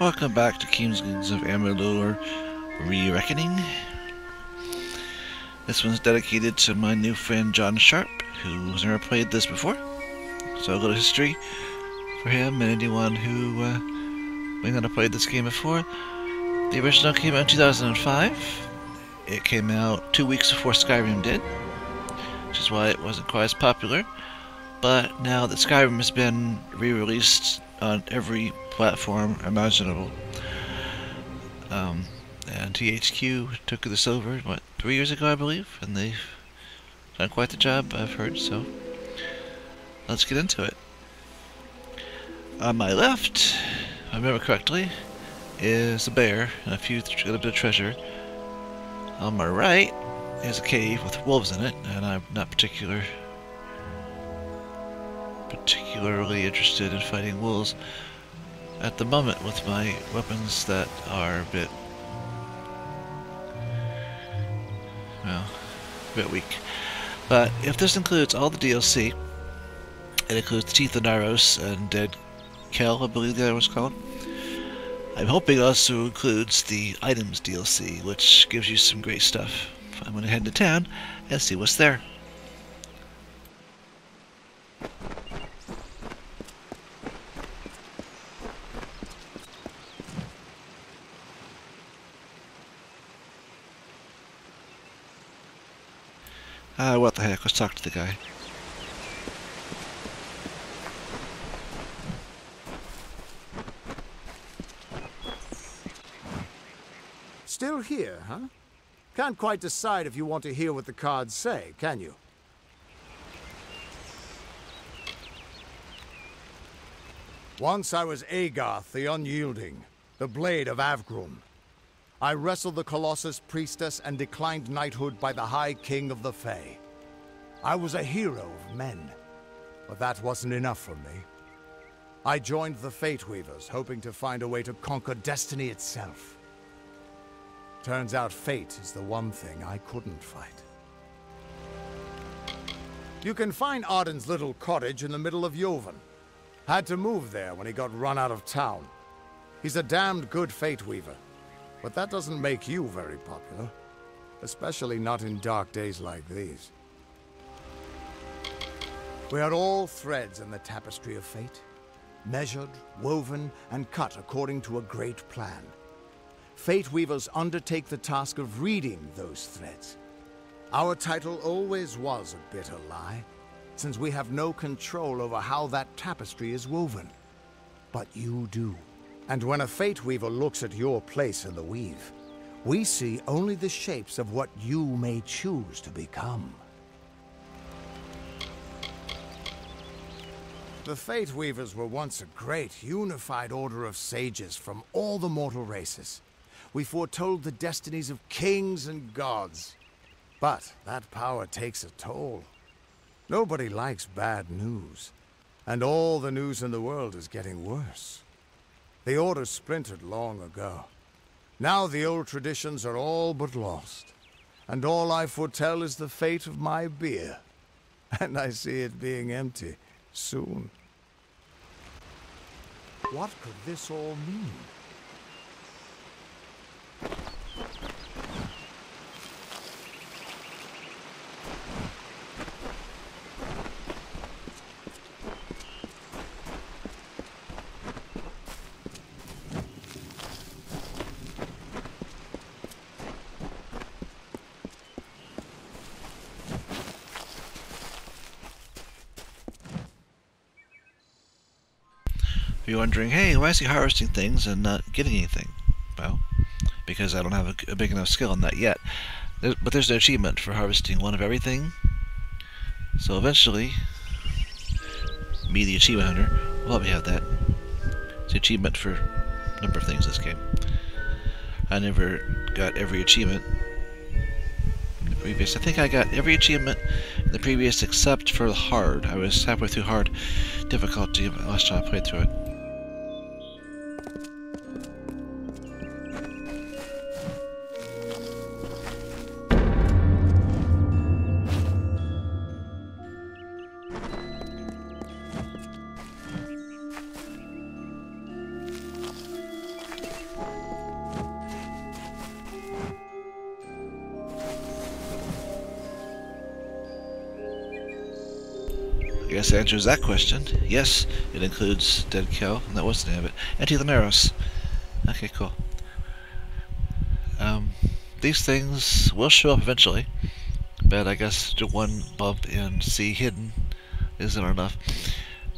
Welcome back to King's of Amalur Re-Reckoning. This one's dedicated to my new friend John Sharp, who's never played this before. So a little history for him and anyone who may not have played this game before. The original came out in 2005. It came out 2 weeks before Skyrim did, which is why it wasn't quite as popular. But now that Skyrim has been re-released on every platform imaginable, and THQ took this over, 3 years ago, I believe, and they've done quite the job, I've heard, so let's get into it. On my left, if I remember correctly, is a bear and a little bit of treasure. On my right is a cave with wolves in it, and I'm not particularly interested in fighting wolves at the moment with my weapons that are a bit weak. But if this includes all the DLC, it includes the Teeth of Naros and Dead Kel, I believe the other one's called. I'm hoping it also includes the Items DLC, which gives you some great stuff. I'm going to head into town and see what's there. What the heck, let's talk to the guy. Still here, huh? Can't quite decide if you want to hear what the cards say, can you? Once I was Agarth the Unyielding, the Blade of Avgrum. I wrestled the Colossus Priestess and declined knighthood by the High King of the Fae. I was a hero of men, but that wasn't enough for me. I joined the Fate Weavers, hoping to find a way to conquer destiny itself. Turns out fate is the one thing I couldn't fight. You can find Arden's little cottage in the middle of Joven. Had to move there when he got run out of town. He's a damned good Fate Weaver, but that doesn't make you very popular. Especially not in dark days like these. We are all threads in the tapestry of fate, measured, woven, and cut according to a great plan. Fate Weavers undertake the task of reading those threads. Our title always was a bitter lie, since we have no control over how that tapestry is woven. But you do. And when a Fate Weaver looks at your place in the weave, we see only the shapes of what you may choose to become. The Fate Weavers were once a great, unified order of sages from all the mortal races. We foretold the destinies of kings and gods. But that power takes a toll. Nobody likes bad news, and all the news in the world is getting worse. The Order splintered long ago. Now the old traditions are all but lost, and all I foretell is the fate of my beer. And I see it being empty soon. What could this all mean? If you're wondering, hey, why is he harvesting things and not getting anything? Well, because I don't have a big enough skill in that yet. But there's no achievement for harvesting one of everything. So eventually, me, the achievement hunter, will probably have that. It's the achievement for a number of things in this game. I never got every achievement in the previous. I think I got every achievement in the previous except for hard. I was halfway through hard difficulty last time I played through it. guess that answers that question. Yes, it includes dead cow. That was the name of it. Antilomeros. Okay, cool. These things will show up eventually, but I guess one bump in sea hidden isn't enough.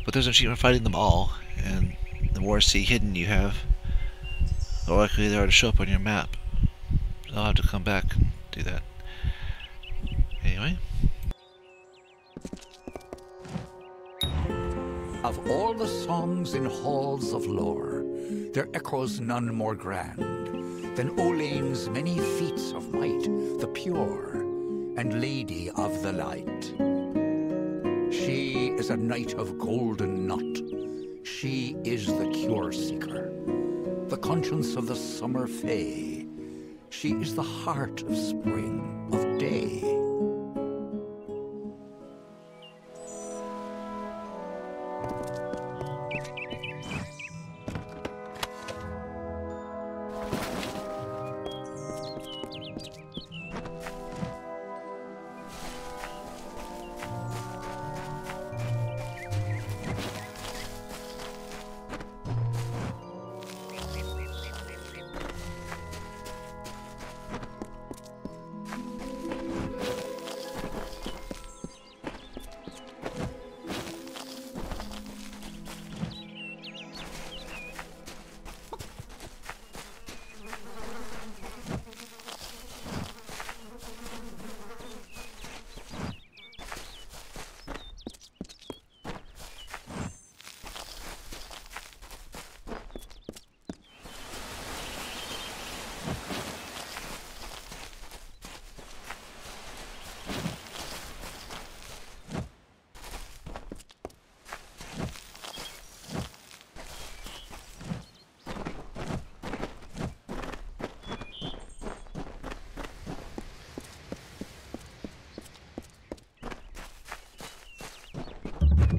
But there's an achievement for fighting them all, and the more sea hidden you have, the more likely they are to show up on your map. So I'll have to come back and do that. Anyway. Of all the songs in halls of lore, there echoes none more grand than Olane's many feats of might, the pure and lady of the light. She is a knight of golden knot. She is the cure seeker, the conscience of the summer fae. She is the heart of spring, of day.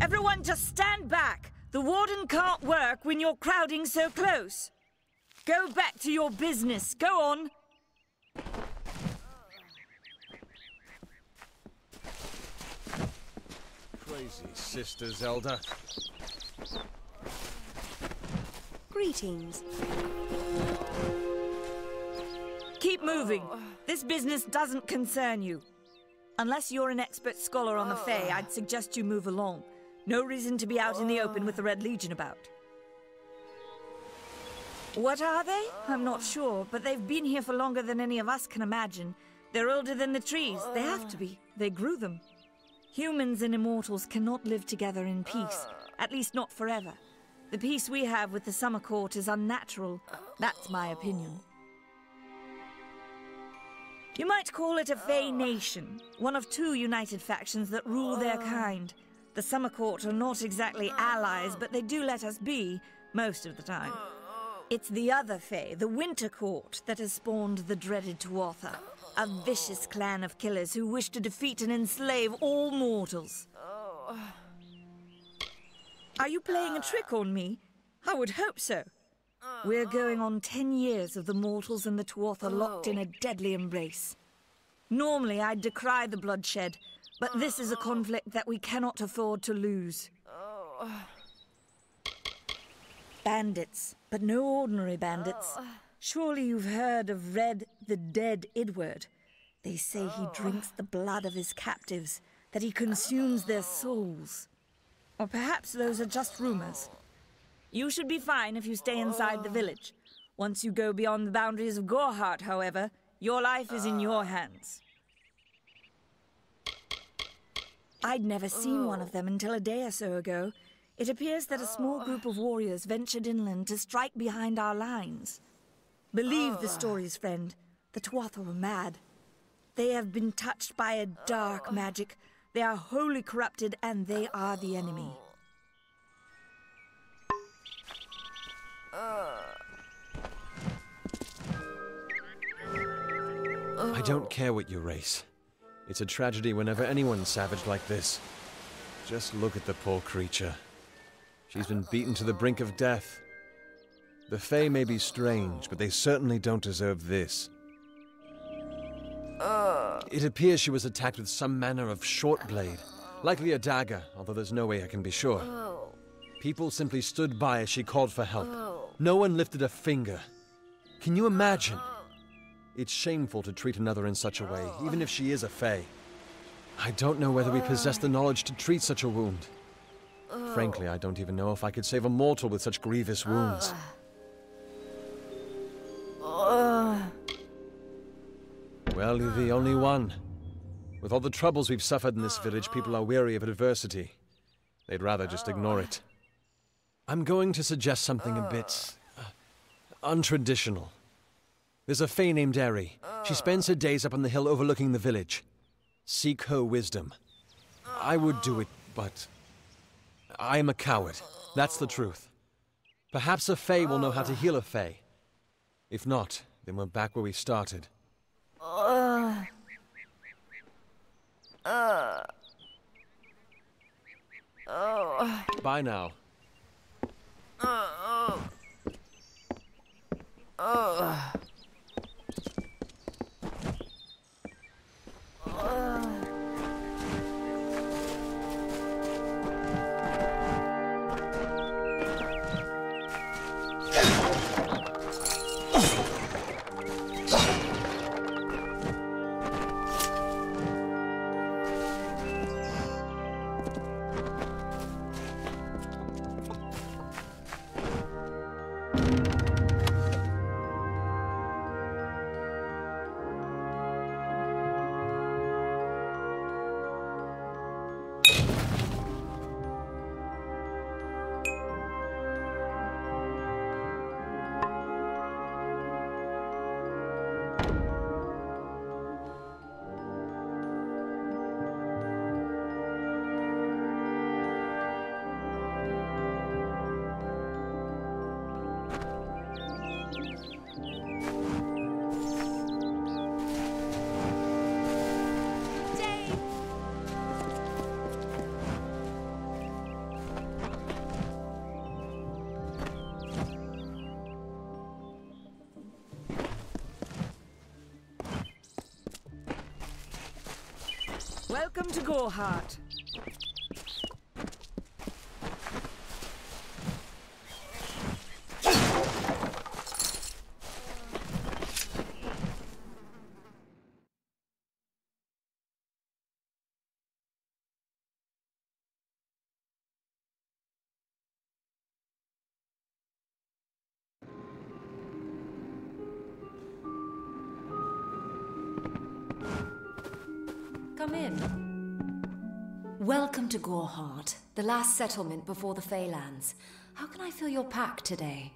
Everyone just stand back. The warden can't work when you're crowding so close. Go back to your business. Go on. Crazy Sister Zelda. Greetings. Keep moving. This business doesn't concern you. Unless you're an expert scholar on the Fae, I'd suggest you move along. No reason to be out in the open with the Red Legion about. What are they? I'm not sure, but they've been here for longer than any of us can imagine. They're older than the trees. They have to be. They grew them. Humans and immortals cannot live together in peace, at least not forever. The peace we have with the Summer Court is unnatural. That's my opinion. You might call it a Fae nation, one of two united factions that rule their kind. The Summer Court are not exactly allies, but they do let us be, most of the time. It's the other Fae, the Winter Court, that has spawned the dreaded Tuatha, a vicious clan of killers who wish to defeat and enslave all mortals. Are you playing a trick on me? I would hope so. We're going on 10 years of the mortals and the Tuatha locked in a deadly embrace. Normally, I'd decry the bloodshed, but this is a conflict that we cannot afford to lose. Bandits, but no ordinary bandits. Surely you've heard of Red the Dead Idward. They say he drinks the blood of his captives, that he consumes their souls. Or perhaps those are just rumors. You should be fine if you stay inside the village. Once you go beyond the boundaries of Gorhart, however, your life is in your hands. I'd never seen one of them until a day or so ago. It appears that a small group of warriors ventured inland to strike behind our lines. Believe the stories, friend. The Tuatha were mad. They have been touched by a dark magic. They are wholly corrupted, and they are the enemy. I don't care what you race. It's a tragedy whenever anyone's savage like this. Just look at the poor creature. She's been beaten to the brink of death. The Fae may be strange, but they certainly don't deserve this. It appears she was attacked with some manner of short blade. Likely a dagger, although there's no way I can be sure. People simply stood by as she called for help. No one lifted a finger. Can you imagine? It's shameful to treat another in such a way, even if she is a fae. I don't know whether we possess the knowledge to treat such a wound. Frankly, I don't even know if I could save a mortal with such grievous wounds. Well, you're the only one. With all the troubles we've suffered in this village, people are weary of adversity. They'd rather just ignore it. I'm going to suggest something a bit untraditional. There's a fae named Eri. She spends her days up on the hill overlooking the village. Seek her wisdom. I would do it, but I am a coward. That's the truth. Perhaps a fae will know how to heal a fae. If not, then we're back where we started. Bye now. Welcome to Gorhart. Come in. Welcome to Gorhart, the last settlement before the Feylands. How can I fill your pack today?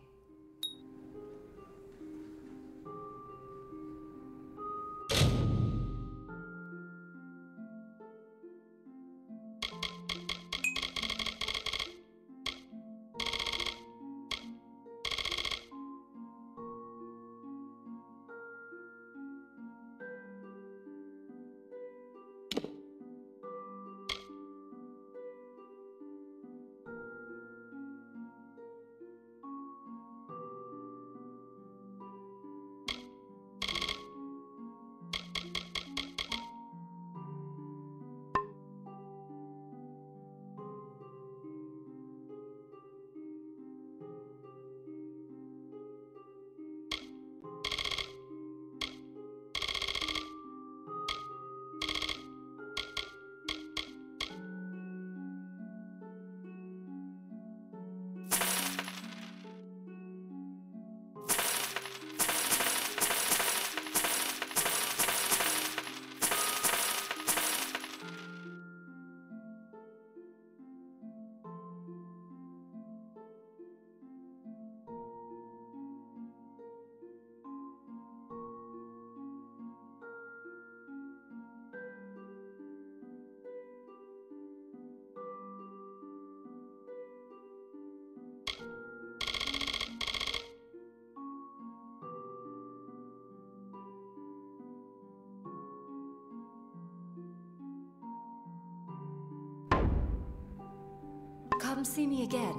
Come see me again.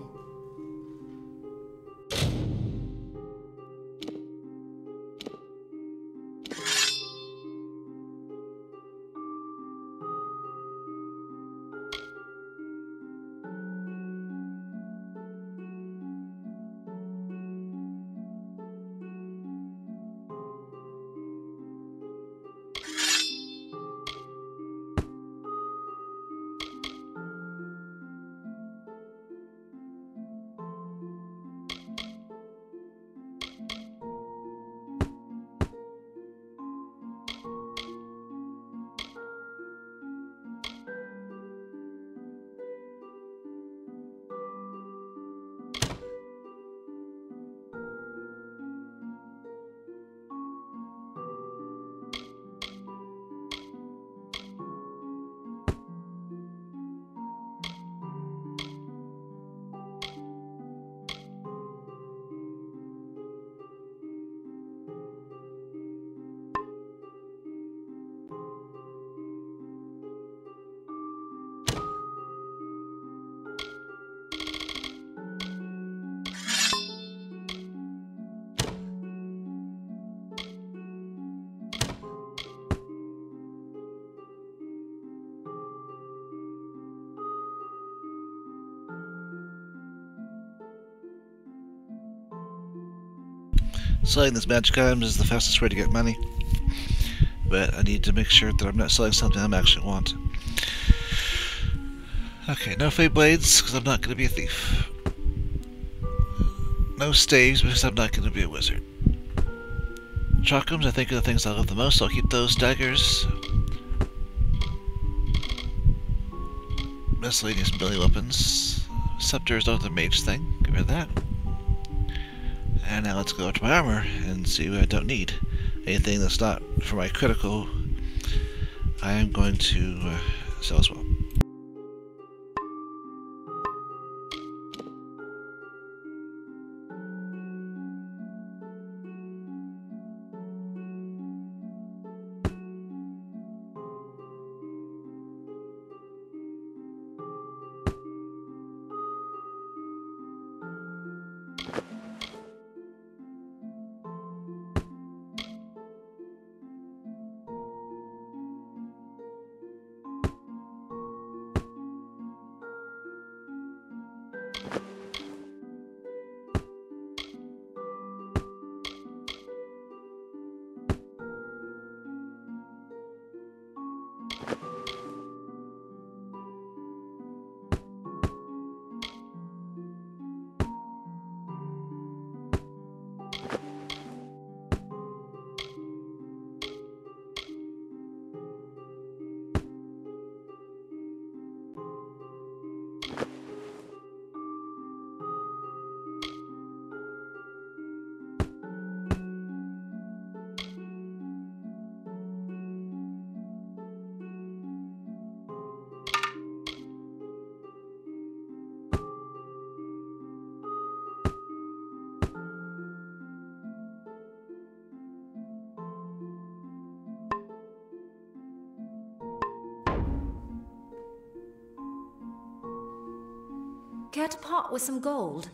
Selling these magic items is the fastest way to get money, but I need to make sure that I'm not selling something I actually want. Okay, no fade blades, because I'm not going to be a thief. No staves, because I'm not going to be a wizard. Chakras, I think, are the things I love the most, so I'll keep those. Daggers. Miscellaneous melee weapons. Scepter is another mage thing. Get rid of that. And now let's go to my armor and see what I don't need. Anything that's not for my critical, I am going to sell as well. Care to part with some gold?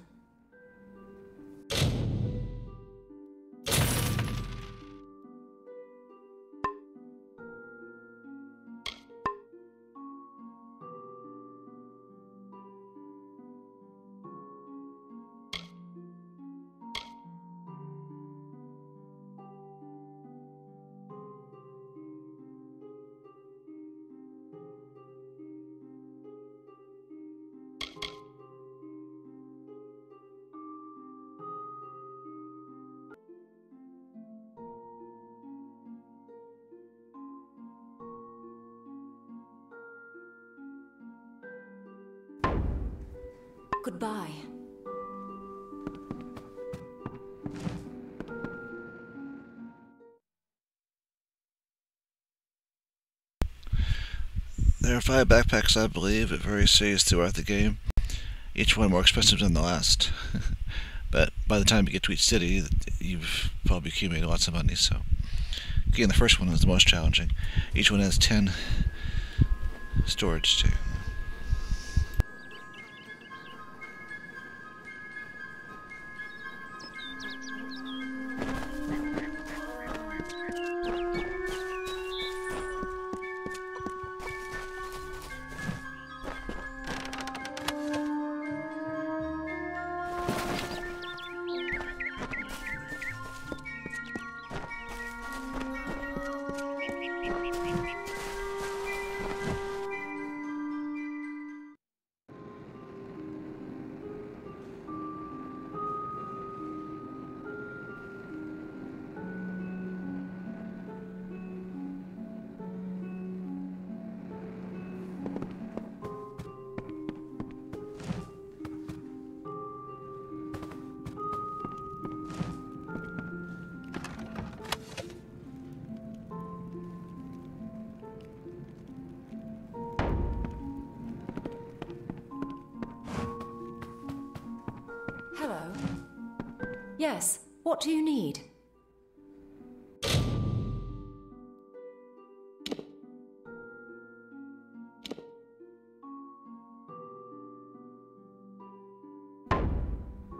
Goodbye. There are 5 backpacks, I believe, at various cities throughout the game. Each one more expensive than the last. But by the time you get to each city, you've probably accumulated lots of money, so... Again, the first one is the most challenging. Each one has 10 storage, too. Hello. Yes, what do you need?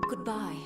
Goodbye.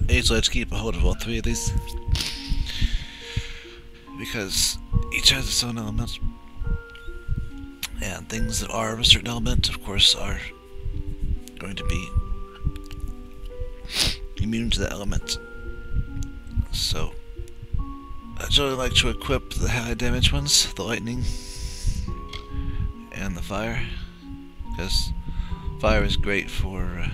easily have to keep a hold of all three of these, because each has its own element. And things that are of a certain element, of course, are going to be immune to that element. So, I generally like to equip the high damage ones, the lightning and the fire, because fire is great for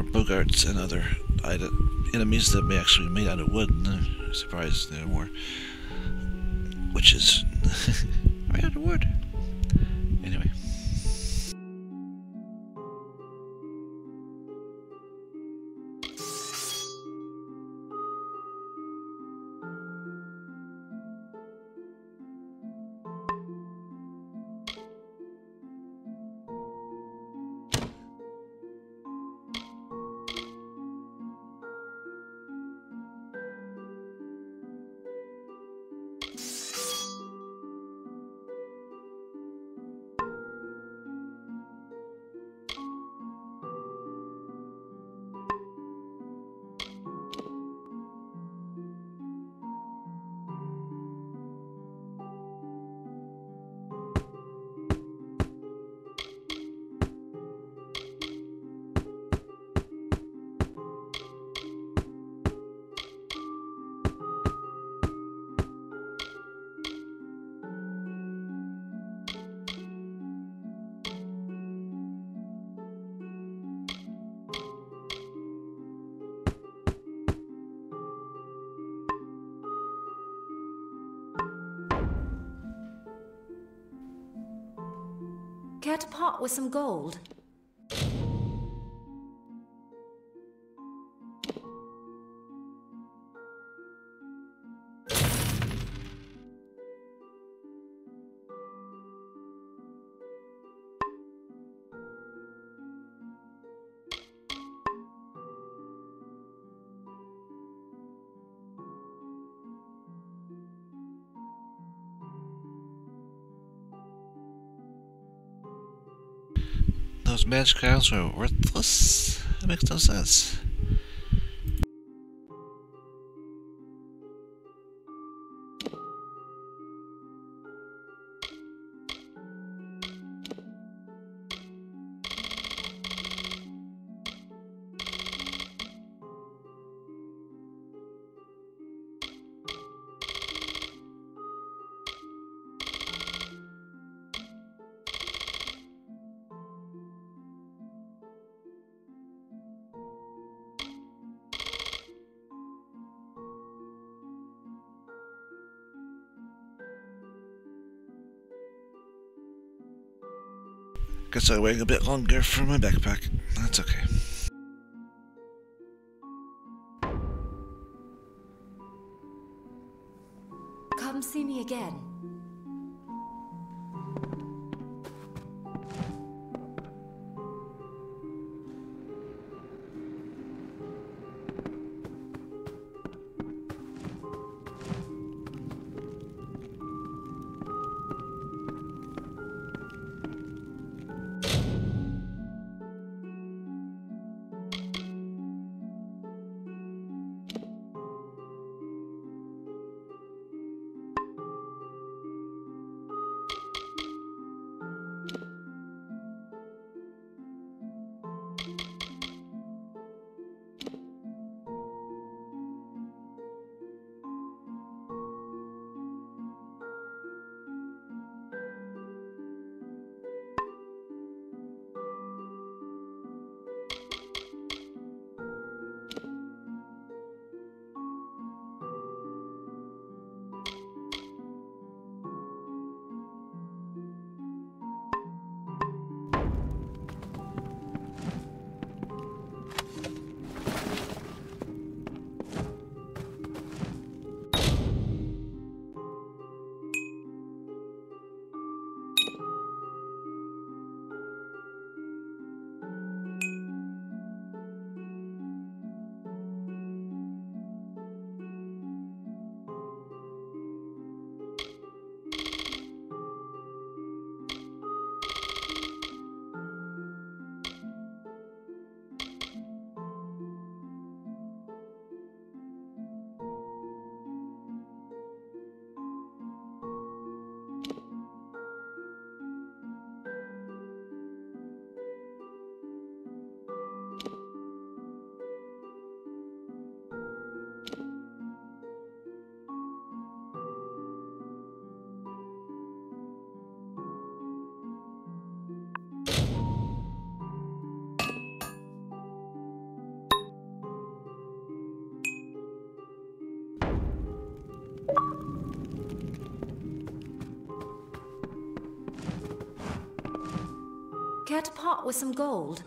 bogarts and other enemies that may actually be made out of wood. I'm surprised there are more witches made out of wood. Anyway. Care to part with some gold? Those magic items are worthless? That makes no sense. Guess I'm waiting a bit longer for my backpack. That's okay. Come see me again. Care to part with some gold?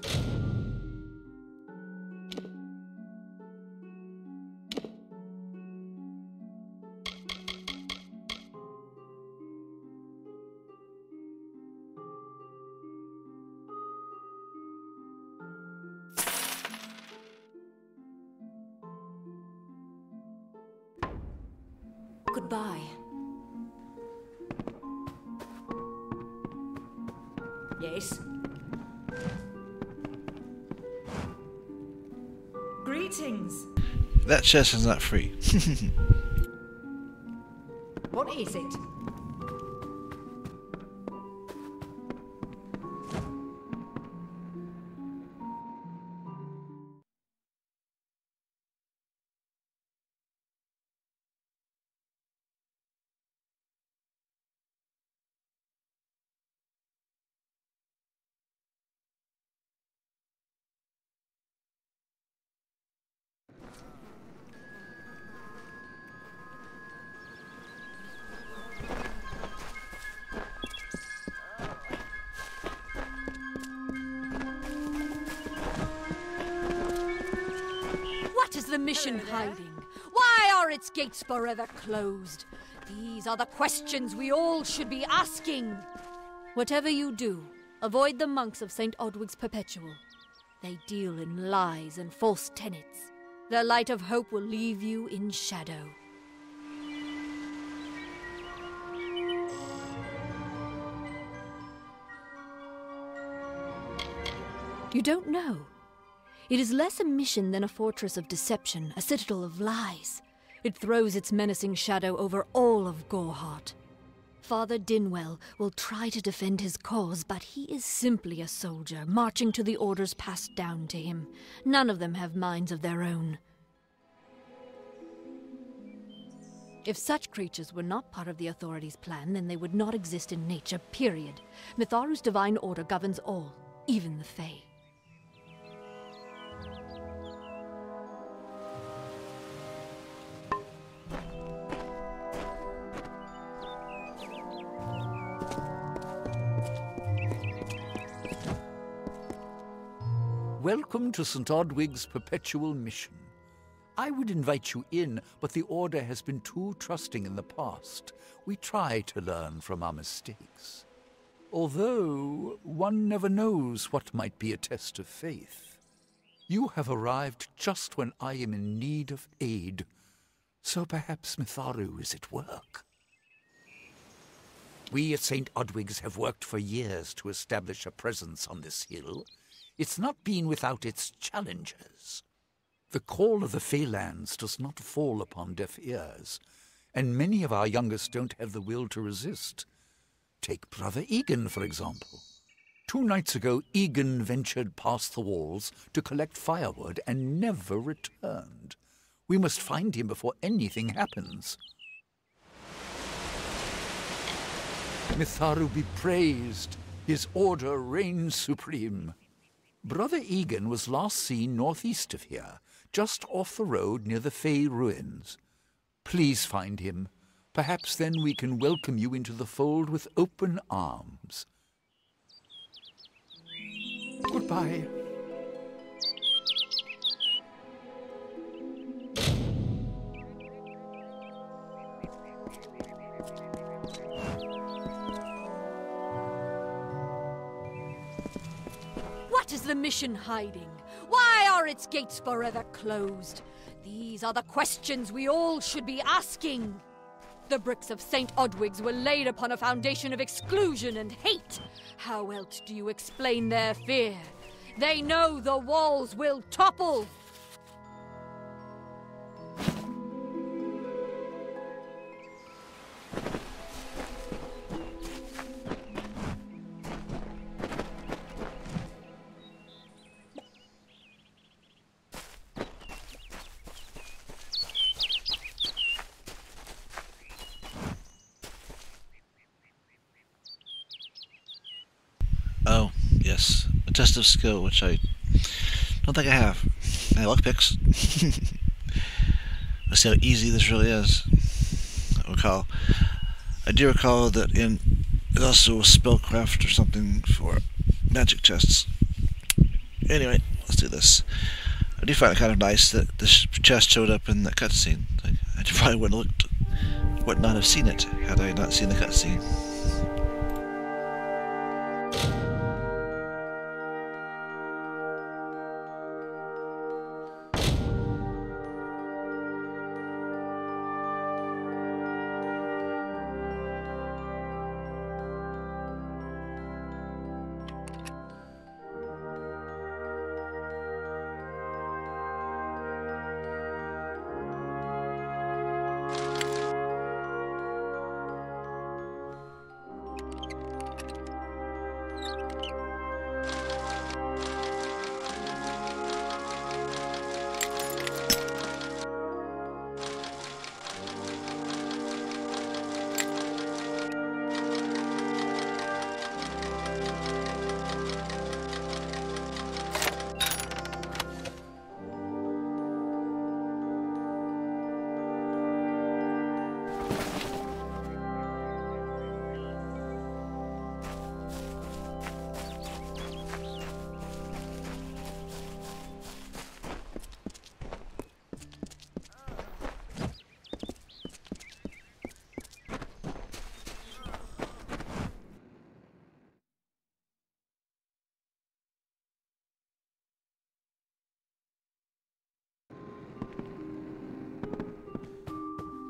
Goodbye. Yes? Greetings. That chest is not free. What is it? What is the mission hiding? Why are its gates forever closed? These are the questions we all should be asking. Whatever you do, avoid the monks of St. Odwig's Perpetual. They deal in lies and false tenets. Their light of hope will leave you in shadow. You don't know. It is less a mission than a fortress of deception, a citadel of lies. It throws its menacing shadow over all of Gorhart. Father Dinwell will try to defend his cause, but he is simply a soldier, marching to the orders passed down to him. None of them have minds of their own. If such creatures were not part of the authorities' plan, then they would not exist in nature, period. Mitharu's divine order governs all, even the Fae. Welcome to St. Odwig's Perpetual Mission. I would invite you in, but the Order has been too trusting in the past. We try to learn from our mistakes. Although, one never knows what might be a test of faith. You have arrived just when I am in need of aid, so perhaps Mitharu is at work. We at St. Odwig's have worked for years to establish a presence on this hill. It's not been without its challenges. The call of the Feylands does not fall upon deaf ears, and many of our youngest don't have the will to resist. Take Brother Egan, for example. 2 nights ago, Egan ventured past the walls to collect firewood and never returned. We must find him before anything happens. Mitharu be praised. His order reigns supreme. Brother Egan was last seen northeast of here, just off the road near the Fey ruins. Please find him. Perhaps then we can welcome you into the fold with open arms. Goodbye. What is the mission hiding? Why are its gates forever closed? These are the questions we all should be asking. The bricks of St. Odwig's were laid upon a foundation of exclusion and hate. How else do you explain their fear? They know the walls will topple. Oh, yes. A test of skill, which I don't think I have. Hey, lockpicks. Let's see how easy this really is. I do recall that it's also a spellcraft or something for magic chests. Anyway, let's do this. I do find it kind of nice that this chest showed up in the cutscene. Like, I probably would not have seen it had I not seen the cutscene.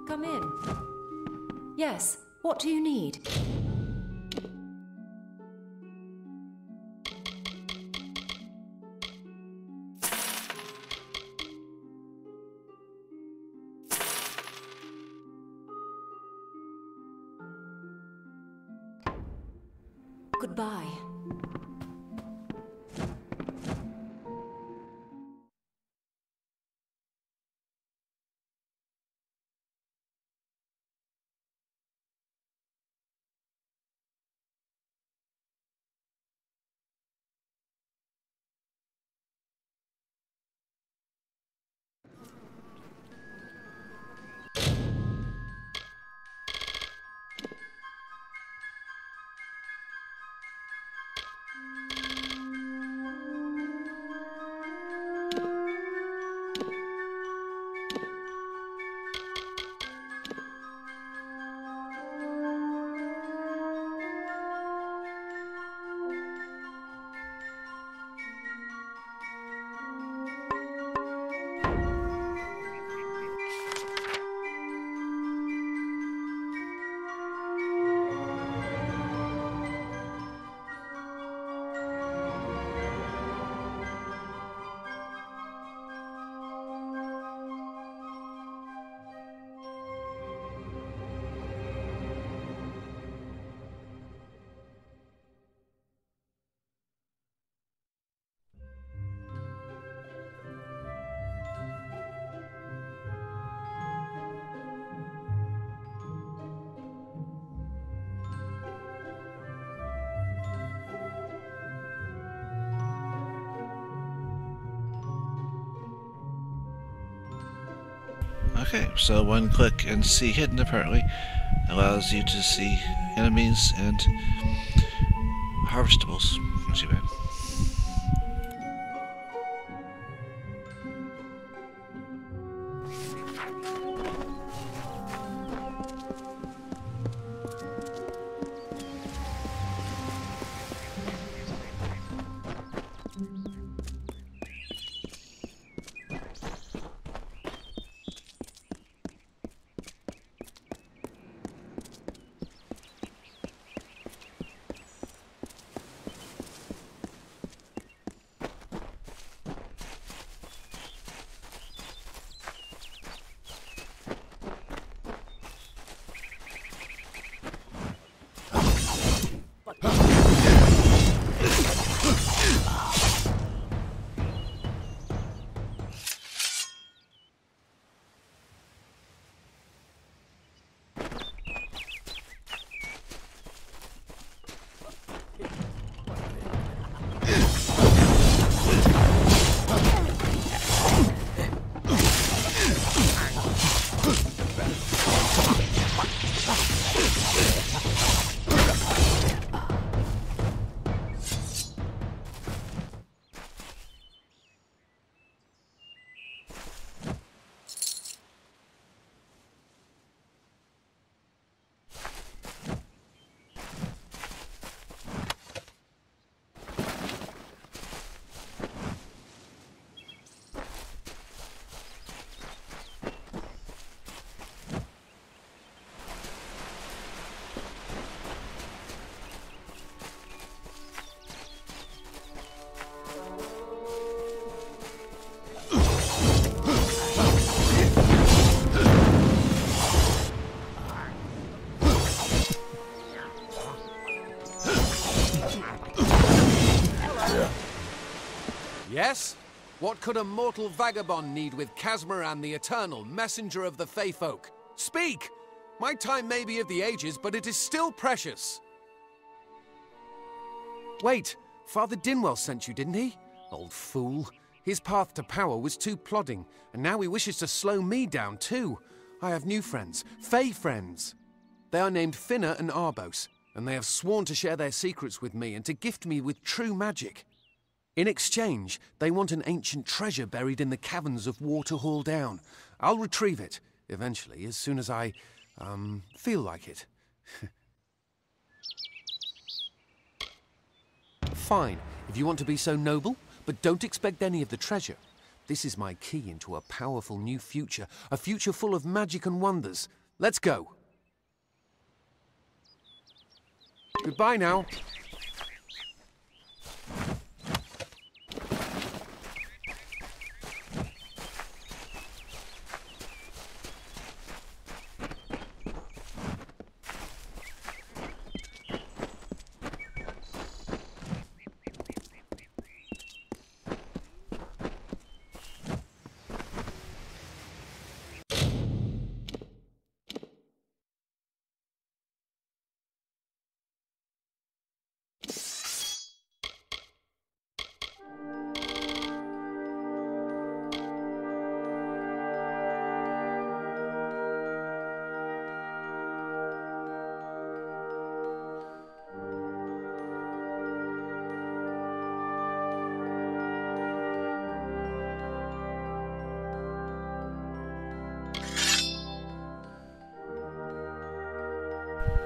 Come in. Yes, what do you need? Goodbye. Okay, so one click and see hidden apparently allows you to see enemies and harvestables. Not too bad. Yes? What could a mortal vagabond need with Casmaran the Eternal, messenger of the Fey folk? Speak! My time may be of the ages, but it is still precious. Wait, Father Dinwell sent you, didn't he? Old fool. His path to power was too plodding, and now he wishes to slow me down too. I have new friends, Fey friends. They are named Finna and Arbos, and they have sworn to share their secrets with me and to gift me with true magic. In exchange, they want an ancient treasure buried in the caverns of Waterhall Down. I'll retrieve it, eventually, as soon as I, feel like it. Fine, if you want to be so noble, but don't expect any of the treasure. This is my key into a powerful new future, a future full of magic and wonders. Let's go. Goodbye now.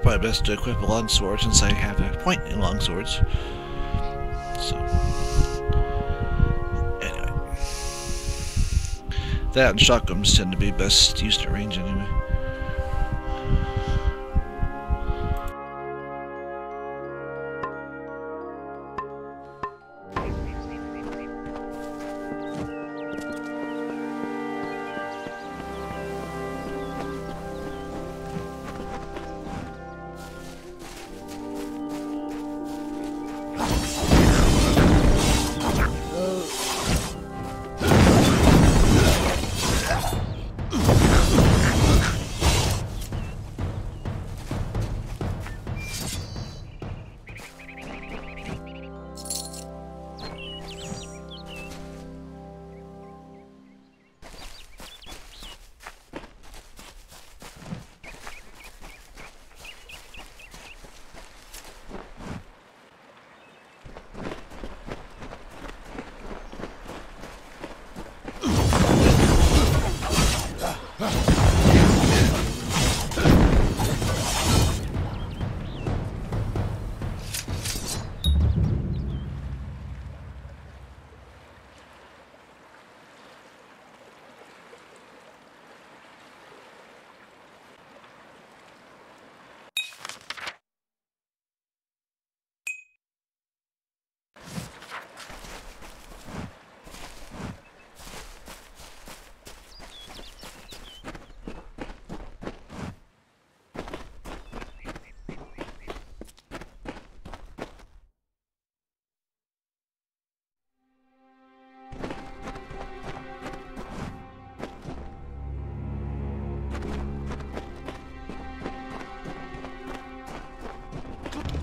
Probably best to equip a longsword since I have a point in longswords. So, anyway. That and shotguns tend to be best used at range anyway.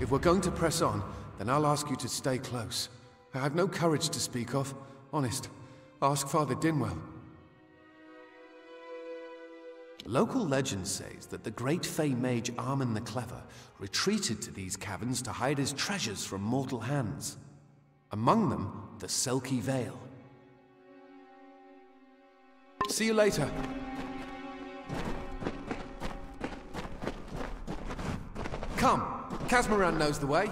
If we're going to press on, then I'll ask you to stay close. I have no courage to speak of. Honest. Ask Father Dinwell. Local legend says that the great Fey mage Armin the Clever retreated to these caverns to hide his treasures from mortal hands. Among them, the Selkie Veil. See you later. Come! Casmaran knows the way.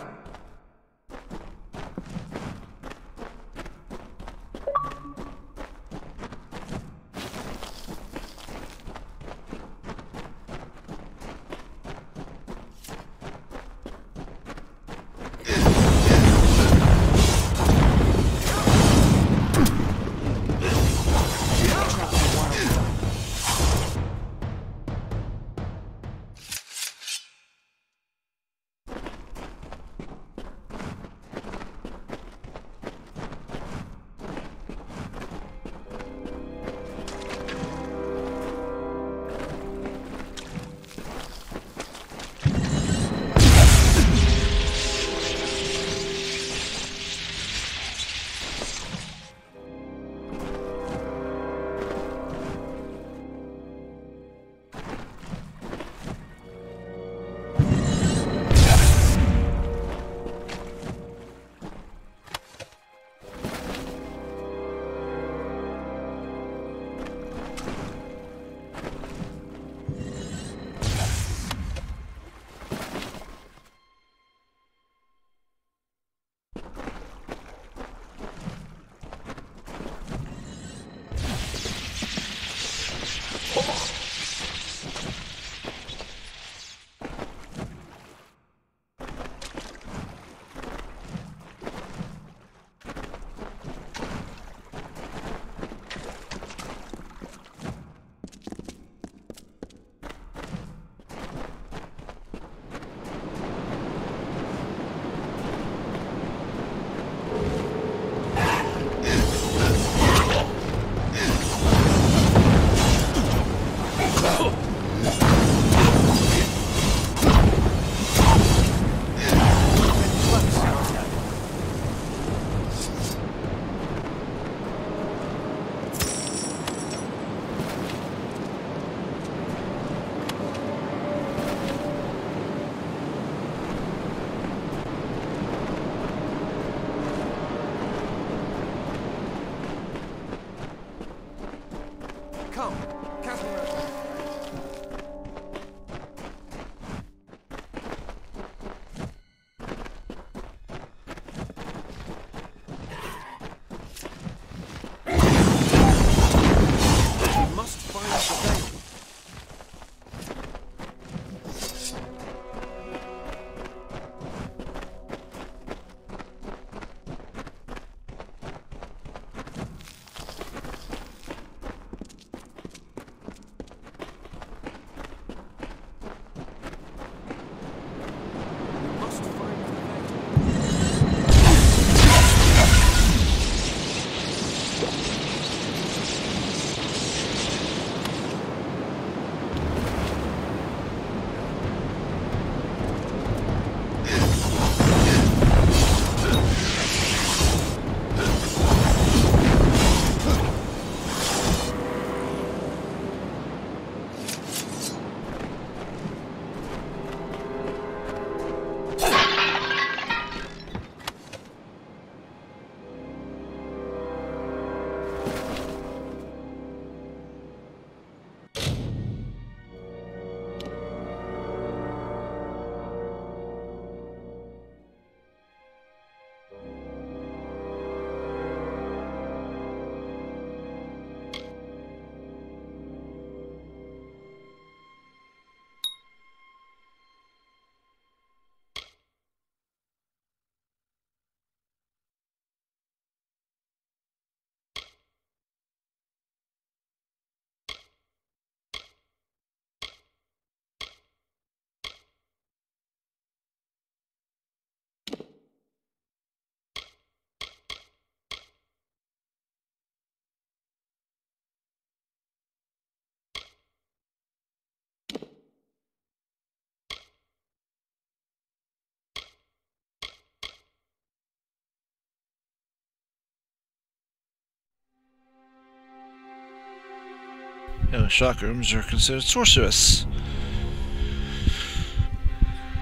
You know, chakrams are considered sorceress. So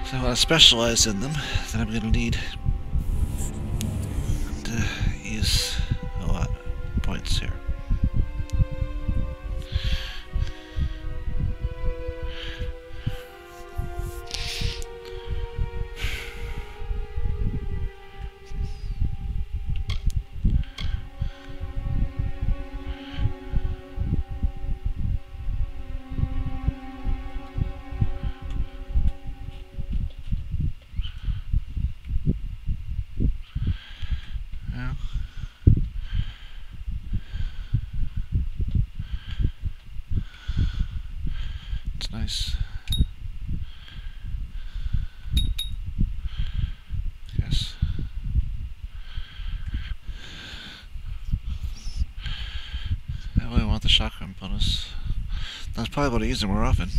if I want to specialize in them, then I'm going to need to use a lot of points here. It's nice. Yes. I really want the shotgun bonus. That's probably what I use it more often.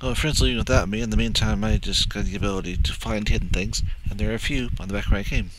Well, friends leaving without me. In the meantime, I just got the ability to find hidden things, and there are a few on the back where I came.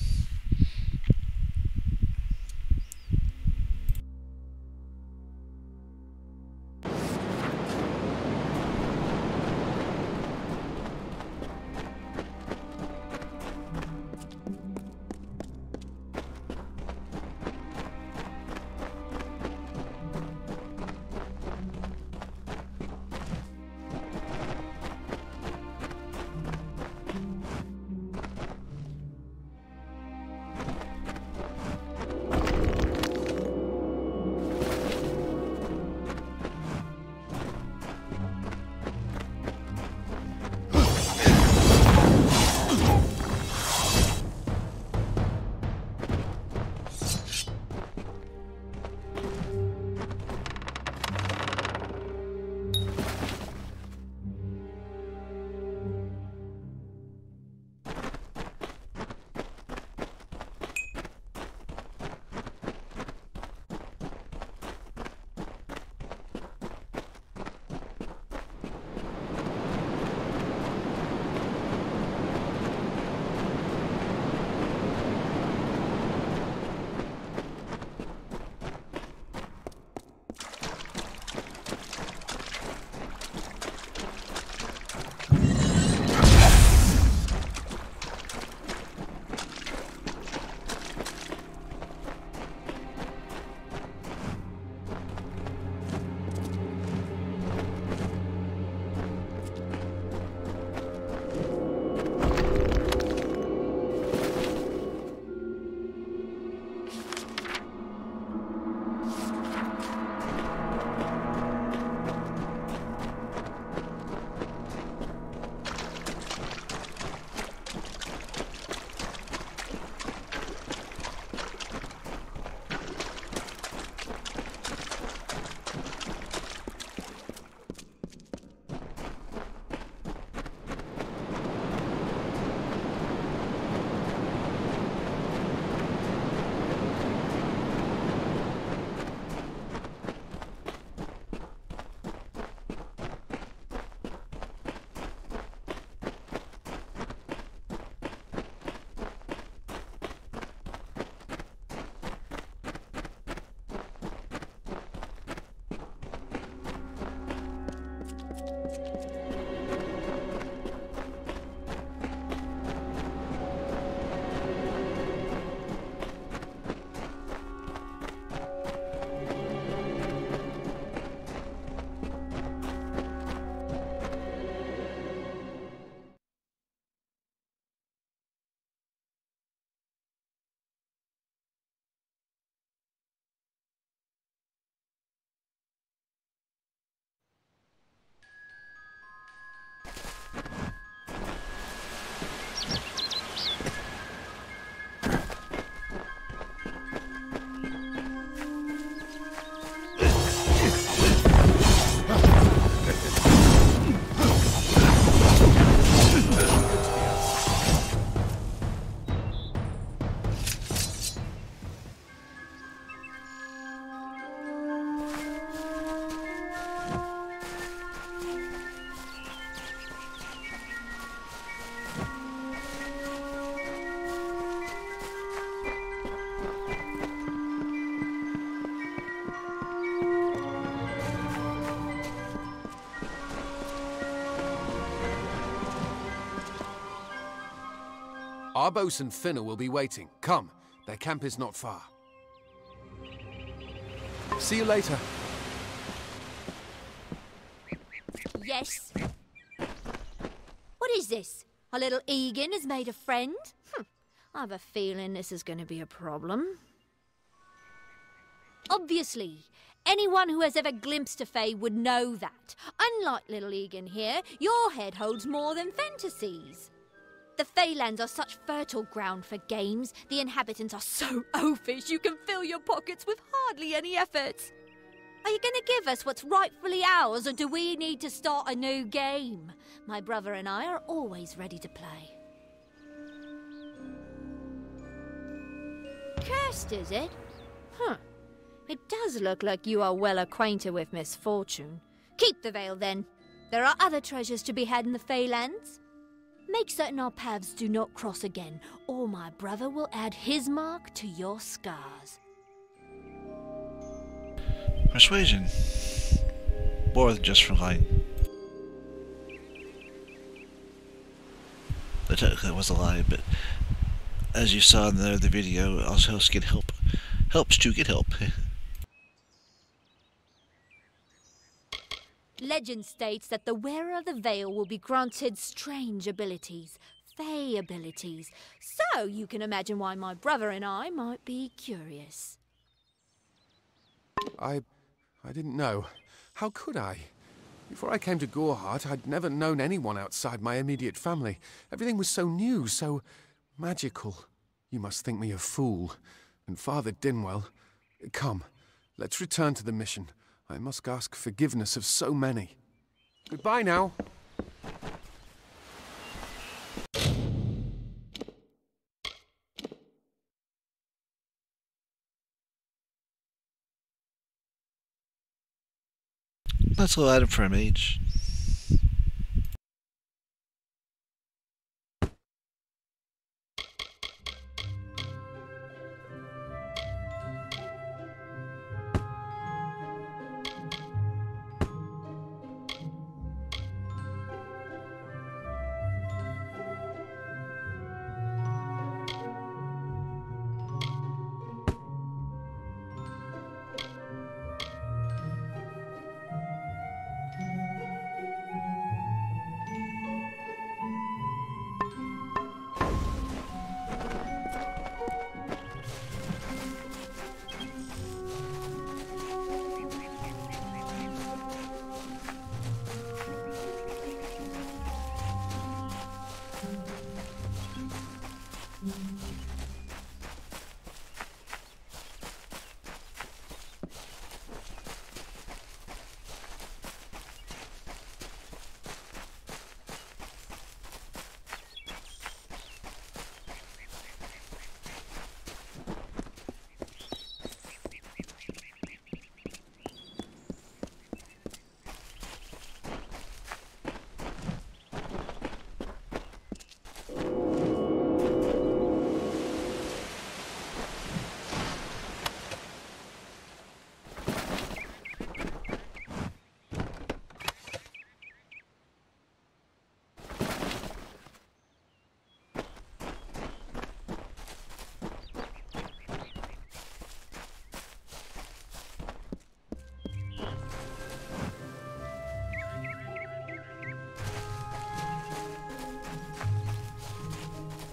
Our bosun Finner will be waiting. Come, their camp is not far. See you later. Yes. What is this? Our little Egan has made a friend? I have a feeling this is going to be a problem. Obviously, anyone who has ever glimpsed a Fae would know that. Unlike little Egan here, your head holds more than fantasies. The Feylands are such fertile ground for games. The inhabitants are so oafish you can fill your pockets with hardly any effort. Are you going to give us what's rightfully ours, or do we need to start a new game? My brother and I are always ready to play. Cursed, is it? It does look like you are well acquainted with misfortune. Keep the veil, then. There are other treasures to be had in the Feylands. Make certain our paths do not cross again, or my brother will add his mark to your scars. Persuasion. More than just for lying. Technically it was a lie, but as you saw in the other video, also get help. Helps to get help. Legend states that the wearer of the veil will be granted strange abilities, Fey abilities. So you can imagine why my brother and I might be curious. I didn't know. How could I? Before I came to Gorhart, I'd never known anyone outside my immediate family. Everything was so new, so magical. You must think me a fool. And Father Dinwell, come, let's return to the mission. I must ask forgiveness of so many. Goodbye now. That's a little item for a mage.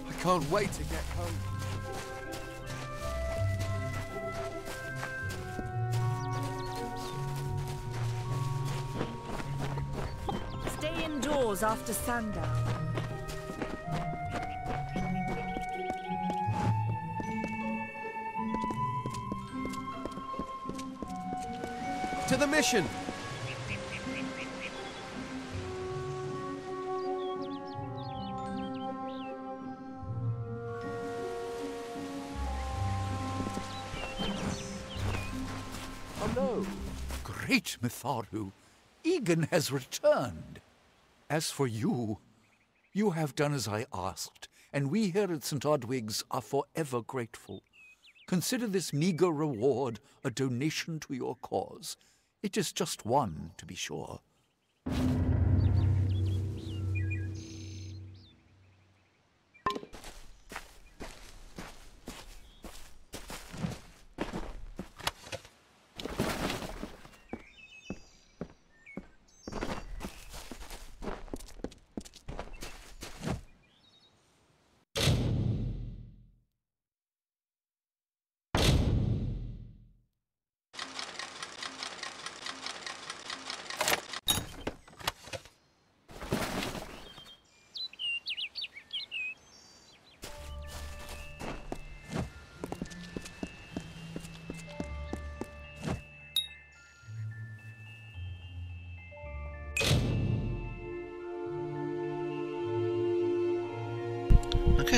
I can't wait to get home. Stay indoors after sundown. To the mission! Hello, great Mitharu. Egan has returned. As for you, you have done as I asked, and we here at St. Odwig's are forever grateful. Consider this meager reward a donation to your cause. It is just one, to be sure.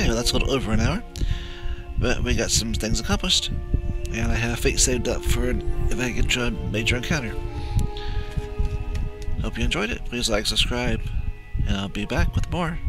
Anyway, that's gone over an hour, but we got some things accomplished, and I have fate saved up for if I get to a major encounter. Hope you enjoyed it. Please like, subscribe, and I'll be back with more.